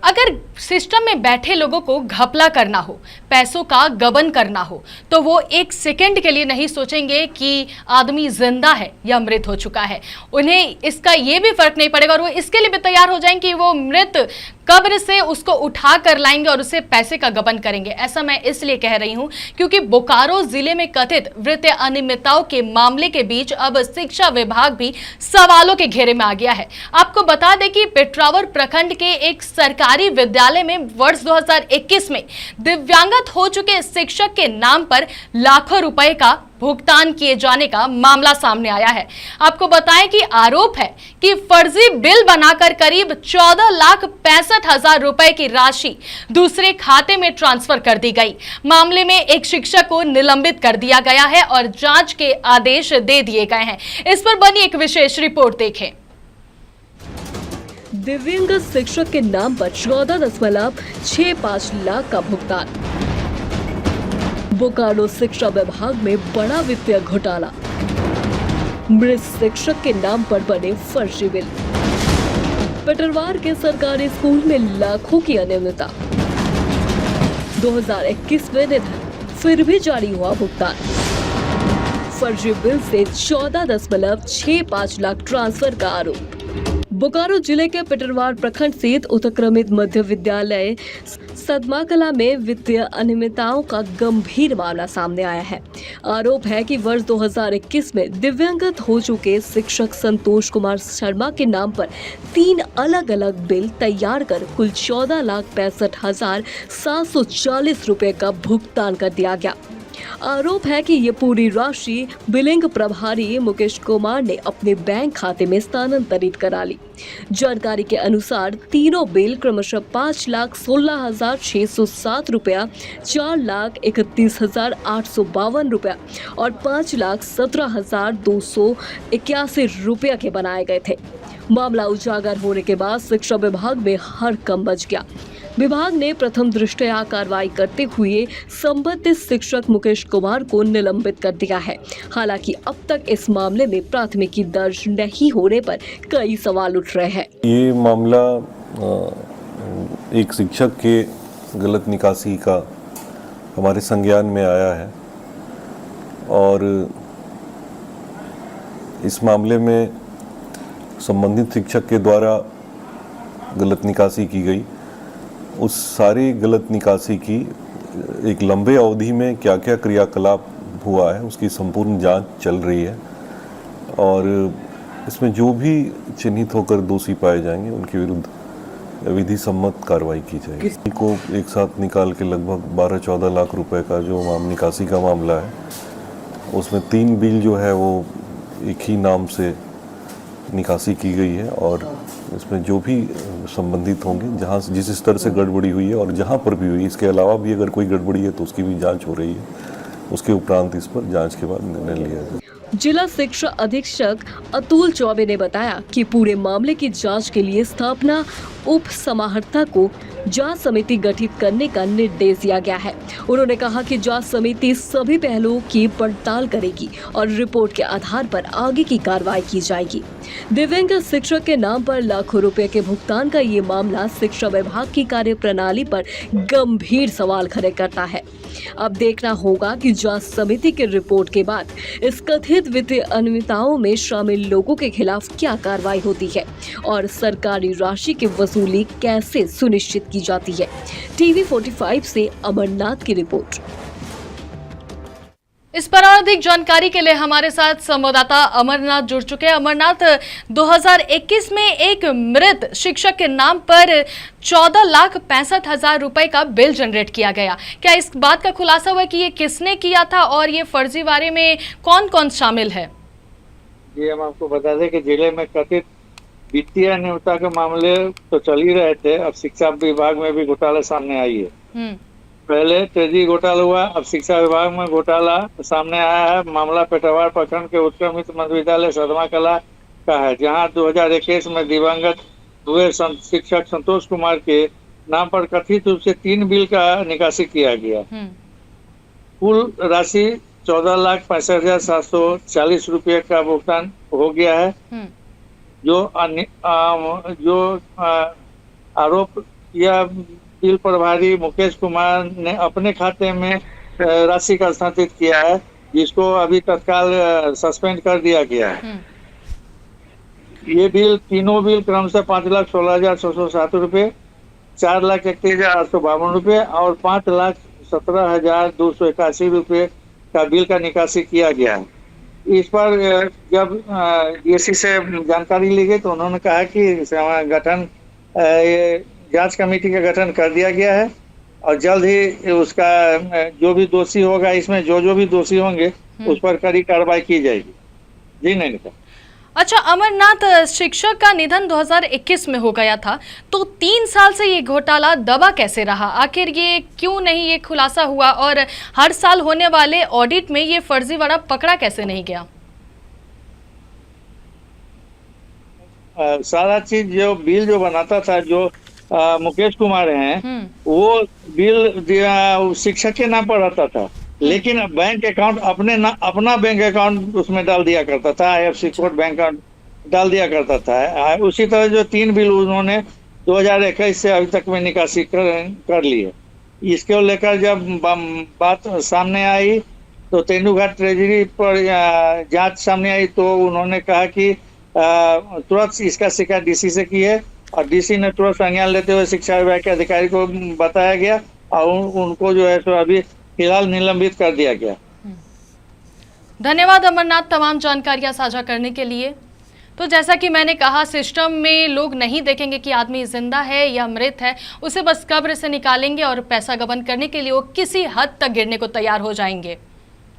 अगर सिस्टम में बैठे लोगों को घपला करना हो, पैसों का गबन करना हो, तो वो एक सेकंड के लिए नहीं सोचेंगे कि आदमी जिंदा है या मृत हो चुका है। उन्हें इसका ये भी फर्क नहीं पड़ेगा और वो इसके लिए भी तैयार हो जाएंगे कि वो मृत कब्र से उसको उठा कर लाएंगे और उससे पैसे का गबन करेंगे। ऐसा मैं इसलिए कह रही हूं क्योंकि बोकारो जिले में कथित वित्तीय अनियमितताओं के मामले के बीच अब शिक्षा विभाग भी सवालों के घेरे में आ गया है। आपको बता दें कि पेट्रावर प्रखंड के एक सरकारी विद्यालय में वर्ष 2021 में दिव्यांगत हो चुके शिक्षक के नाम पर लाखों रुपए का भुगतान किए जाने का मामला सामने आया है। आपको बताएं कि आरोप है कि फर्जी बिल बनाकर करीब 14,65,000 रुपए की राशि दूसरे खाते में ट्रांसफर कर दी गई। मामले में एक शिक्षक को निलंबित कर दिया गया है और जांच के आदेश दे दिए गए हैं। इस पर बनी एक विशेष रिपोर्ट देखें। दिव्यांग शिक्षक के नाम पर 14.65 लाख का भुगतान। बोकारो शिक्षा विभाग में बड़ा वित्तीय घोटाला। मृत शिक्षक के नाम पर बने फर्जी बिल। पेटरवार के सरकारी स्कूल में लाखों की अनियमितता। 2021 में निधन, फिर भी जारी हुआ भुगतान। फर्जी बिल से 14.65 लाख ट्रांसफर का आरोप। बोकारो जिले के पेटरवार प्रखंड स्थित उत्क्रमित मध्य विद्यालय सदमाकला में वित्तीय अनियमितताओं का गंभीर मामला सामने आया है। आरोप है कि वर्ष 2021 में दिव्यांगत हो चुके शिक्षक संतोष कुमार शर्मा के नाम पर 3 अलग-अलग बिल तैयार कर कुल 14,65,740 रुपए का भुगतान कर दिया गया। आरोप है कि ये पूरी राशि बिलिंग प्रभारी मुकेश कुमार ने अपने बैंक खाते में स्थानांतरित करा ली। जानकारी के अनुसार तीनों बिल क्रमशः 5,16,607 रुपया, 4,31,852 रुपया और 5,17,281 रुपया के बनाए गए थे। मामला उजागर होने के बाद शिक्षा विभाग में हड़कंप मच गया। विभाग ने प्रथम दृष्टया कार्रवाई करते हुए संबंधित शिक्षक मुकेश कुमार को निलंबित कर दिया है। हालांकि अब तक इस मामले में प्राथमिकी दर्ज नहीं होने पर कई सवाल उठ रहे हैं। ये मामला एक शिक्षक के गलत निकासी का हमारे संज्ञान में आया है और इस मामले में संबंधित शिक्षक के द्वारा गलत निकासी की गई। उस सारी गलत निकासी की एक लंबे अवधि में क्या क्या क्रियाकलाप हुआ है उसकी संपूर्ण जांच चल रही है और इसमें जो भी चिन्हित होकर दोषी पाए जाएंगे उनके विरुद्ध विधि सम्मत कार्रवाई की जाएगी। इनको एक साथ निकाल के लगभग 12-14 लाख रुपए का जो निकासी का मामला है उसमें 3 बिल जो है वो एक ही नाम से निकासी की गई है और इसमें जो भी संबंधित होंगे जहां जिस स्तर से गड़बड़ी हुई है और जहां पर भी हुई, इसके अलावा भी अगर कोई गड़बड़ी है तो उसकी भी जांच हो रही है। उसके उपरांत इस पर जांच के बाद निर्णय लिया जाए। जिला शिक्षा अधीक्षक अतुल चौबे ने बताया कि पूरे मामले की जांच के लिए स्थापना उप समाहर्ता को जांच समिति गठित करने का निर्देश दिया गया है। उन्होंने कहा कि जांच समिति सभी पहलुओं की पड़ताल करेगी और रिपोर्ट के आधार पर आगे की कार्रवाई की जाएगी। दिव्यांग शिक्षक के नाम पर लाखों रुपए के भुगतान का ये मामला शिक्षा विभाग की कार्यप्रणाली पर गंभीर सवाल खड़े करता है। अब देखना होगा कि जांच समिति की रिपोर्ट के बाद इस कथित वित्तीय अनियमितताओं में शामिल लोगों के खिलाफ क्या कार्रवाई होती है और सरकारी राशि की वसूली कैसे सुनिश्चित की जाती है। टीवी 45 से अमरनाथ की रिपोर्ट। इस पर और अधिक जानकारी के लिए हमारे साथ संवाददाता अमरनाथ जुड़ चुके हैं। अमरनाथ, 2021 में एक मृत शिक्षक के नाम पर 14,65,000 रुपए का बिल जनरेट किया गया। क्या इस बात का खुलासा हुआ कि ये किसने किया था और ये फर्जीवाड़े में कौन कौन शामिल है? जी, हम आपको बता दें कि जिले में कथित वित्तीय अनियमितता के मामले तो चल ही रहे थे। अब शिक्षा विभाग में भी घोटाला सामने आई है। पहले तेजी घोटाला हुआ, अब शिक्षा विभाग में घोटाला सामने आया है। मामला पेटरवार प्रखंड के उत्क्रमित मध्य विद्यालय सदमाकला का है, जहां 2021 में दिवंगत हुए शिक्षक संतोष कुमार के नाम पर कथित रूप से 3 बिल का निकासी किया गया। कुल राशि 14,65,740 रुपये का भुगतान हो गया है। जो आरोप यह बिल प्रभारी मुकेश कुमार ने अपने खाते में राशि का स्थानांतरित किया है, जिसको अभी तत्काल सस्पेंड कर दिया गया है। ये बिल, तीनों बिल क्रमशः 5,16,607 रुपये, 4,31,852 रुपये और 5,17,281 रुपये का बिल का निकासी किया गया है। इस पर जब डीएससी से जानकारी ली गई तो उन्होंने कहा कि ये जांच कमेटी का गठन कर दिया गया है और जल्द ही उसका जो भी दोषी होगा, इसमें जो भी दोषी होंगे उस पर कड़ी कार्रवाई की जाएगी। जी नहीं। अच्छा अमरनाथ, शिक्षक का निधन 2021 में हो गया था, तो 3 साल से ये घोटाला दबा कैसे रहा? आखिर ये क्यों नहीं ये खुलासा हुआ और हर साल होने वाले ऑडिट में ये फर्जीवाड़ा पकड़ा कैसे नहीं गया? सारा चीज जो बिल जो बनाता था, जो मुकेश कुमार हैं, वो बिल शिक्षक के नाम पर रहता था, लेकिन बैंक अकाउंट अपना बैंक अकाउंट उसमें डाल दिया करता था, IFC कोड बैंक अकाउंट डाल दिया करता था। उसी तरह जो 3 बिल उन्होंने 2021 से अभी तक में निकासी कर ली है। इसको लेकर जब बात सामने आई तो तेंदुघाट ट्रेजरी पर जांच सामने आई तो उन्होंने कहा कि तुरंत इसका शिकायत DC से की है और DC ने तुरंत संज्ञान लेते हुए शिक्षा विभाग के अधिकारी को बताया गया और उनको जो है सो अभी फिलहाल निलंबित कर दिया गया। धन्यवाद अमरनाथ तमाम जानकारियां साझा करने के लिए। तो जैसा कि मैंने कहा, सिस्टम में लोग नहीं देखेंगे कि आदमी जिंदा है या मृत है, उसे बस कब्र से निकालेंगे और पैसा गबन करने के लिए वो किसी हद तक गिरने को तैयार हो जाएंगे।